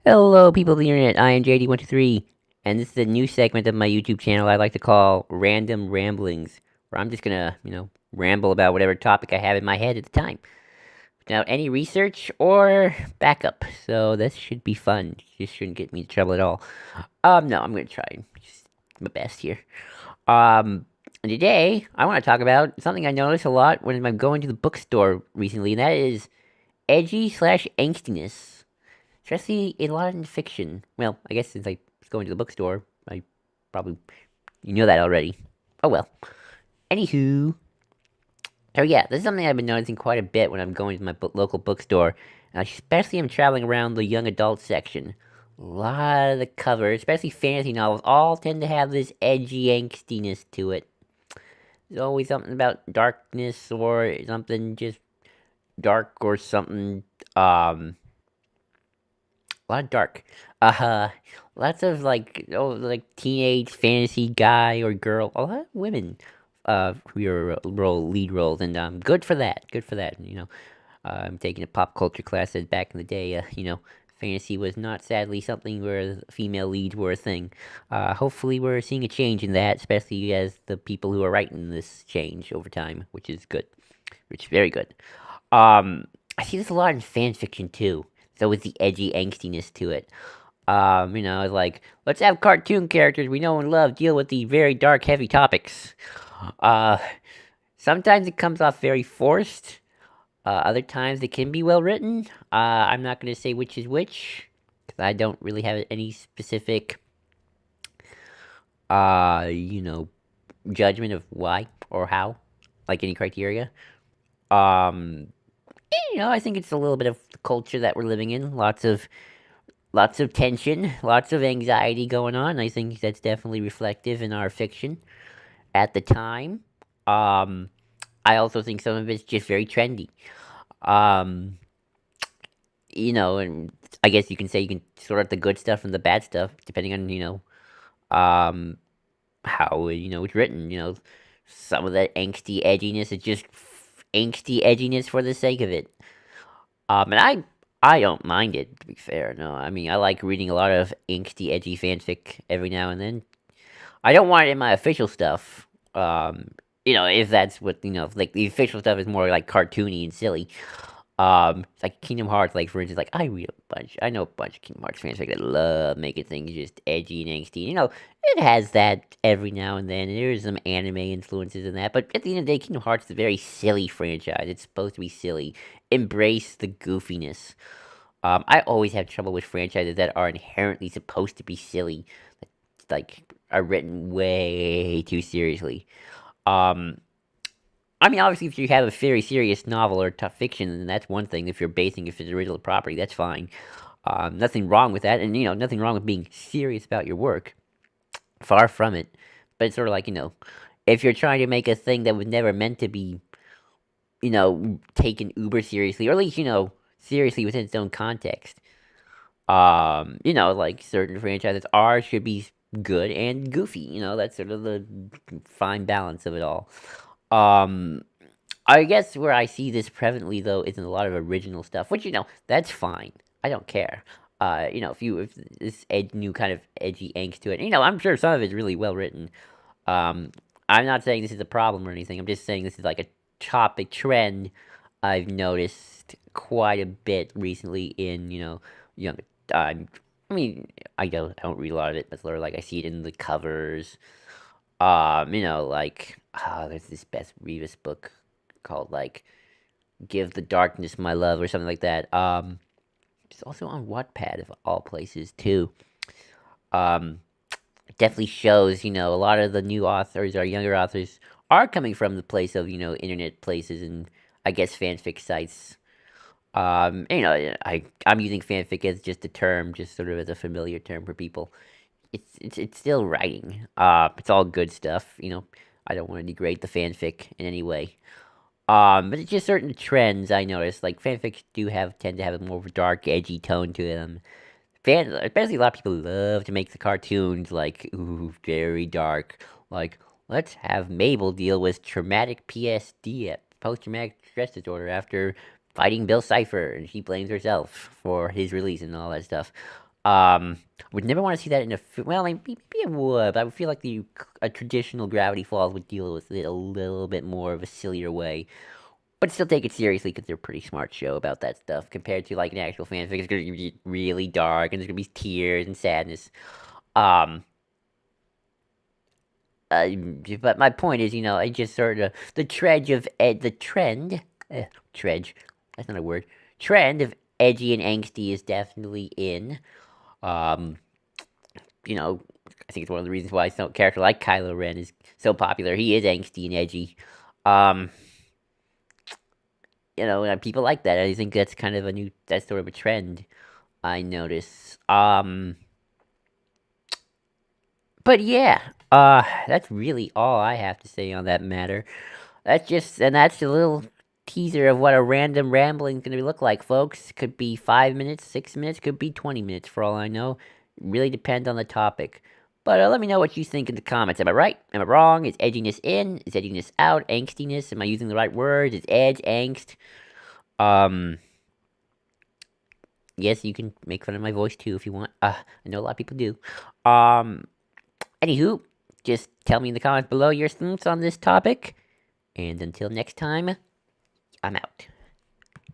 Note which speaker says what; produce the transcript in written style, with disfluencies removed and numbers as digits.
Speaker 1: Hello, people of the internet. I am JD123, and this is a new segment of my YouTube channel I like to call Random Ramblings, where I'm just gonna, ramble about whatever topic I have in my head at the time, without any research or backup. So this should be fun. This shouldn't get me in trouble at all. No, I'm gonna try just my best here. Um, and today I want to talk about something I notice a lot when I'm going to the bookstore recently, and that is edgy slash angstiness. Especially in a lot of fiction. Well, I guess since I was going to the bookstore, I probably you know that already. Oh well. Anywho, so yeah, this is something I've been noticing quite a bit when I'm going to my local bookstore, and especially I'm traveling around the young adult section. A lot of the covers, especially fantasy novels, all tend to have this edgy angstiness to it. There's always something about darkness or something just dark or something um a lot of dark. Uh, Lots of like teenage fantasy guy or girl. A lot of women, who your lead roles, and good for that. Good for that. I'm taking a pop culture class that back in the day. Fantasy was not sadly something where female leads were a thing. Hopefully, we're seeing a change in that, especially as the people who are writing this change over time, which is good. Which is very good. I see this a lot in fan fiction too. So with the edgy angstiness to it. Like let's have cartoon characters we know and love deal with the very dark, heavy topics. Uh, Sometimes it comes off very forced. Other times it can be well written. I'm not gonna say which is which because I don't really have any specific, uh, you know, judgment of why or how, like any criteria. Um, I think it's a little bit of the culture that we're living in. Lots of tension, lots of anxiety going on. I think that's definitely reflective in our fiction at the time. Um, I also think some of it's just very trendy. Um, and I guess you can say you can sort out the good stuff from the bad stuff depending on um, how it's written. Some of that angsty edginess is just angsty edginess for the sake of it. And I don't mind it, to be fair. No, I mean I like reading a lot of angsty, edgy fanfic every now and then. I don't want it in my official stuff. If that's what like the official stuff is more like cartoony and silly. It's like Kingdom Hearts, like for instance, like I know a bunch of Kingdom Hearts fans like that love making things just edgy and angsty. It has that every now and then. There's some anime influences in that, but at the end of the day, Kingdom Hearts is a very silly franchise. It's supposed to be silly. Embrace the goofiness. I always have trouble with franchises that are inherently supposed to be silly, like are written way too seriously. Um, I mean, obviously, if you have a very serious novel or tough fiction, then that's one thing. If you're basing it for the original property, that's fine. Nothing wrong with that, and nothing wrong with being serious about your work. Far from it. But it's sort of like if you're trying to make a thing that was never meant to be, taken uber seriously, or at least seriously within its own context. Like certain franchises are should be good and goofy. That's sort of the fine balance of it all. Um, I guess where I see this prevalently though is in a lot of original stuff, which that's fine. I don't care. If this new kind of edgy angst to it, I'm sure some of it's really well written. Um, I'm not saying this is a problem or anything. I'm just saying this is like a topic trend I've noticed quite a bit recently in young. Um, I mean, I don't read a lot of it, but sort of like I see it in the covers. There's this Beth Revis book called like "Give the Darkness My Love" or something like that. It's also on Wattpad of all places too. Um, it definitely shows a lot of the new authors or younger authors are coming from the place of internet places and I guess fanfic sites. I'm using fanfic as just a term, just sort of as a familiar term for people. It's still writing. It's all good stuff. I don't want to degrade the fanfic in any way. But it's just certain trends I noticed. Like fanfics do tend to have a more of a dark, edgy tone to them. Especially a lot of people love to make the cartoons like very dark. Like let's have Mabel deal with traumatic PSD, post-traumatic stress disorder, after fighting Bill Cipher, and she blames herself for his release and all that stuff. Would never want to see that in a well, maybe it would, but I would feel like a traditional Gravity Falls would deal with it a little bit more of a sillier way, but still take it seriously because they're a pretty smart show about that stuff compared to like an actual fanfic. It's gonna be really dark and there's gonna be tears and sadness. Um, uh, but my point is, I just sort of the trend, trudge. That's not a word. Trend of edgy and angsty is definitely in. Um, I think it's one of the reasons why a character like Kylo Ren is so popular. He is angsty and edgy. Um, and people like that. I think that's kind of that's sort of a trend I notice. But yeah, that's really all I have to say on that matter. That's a little teaser of what a random rambling is gonna look like, folks. Could be 5 minutes, 6 minutes, could be 20 minutes for all I know. It really depends on the topic. But let me know what you think in the comments. Am I right? Am I wrong? Is edginess in? Is edginess out? Angstiness? Am I using the right words? Is edge angst? Um, yes, you can make fun of my voice too if you want. I know a lot of people do. Um, Anywho, just tell me in the comments below your thoughts on this topic. And until next time, I'm out.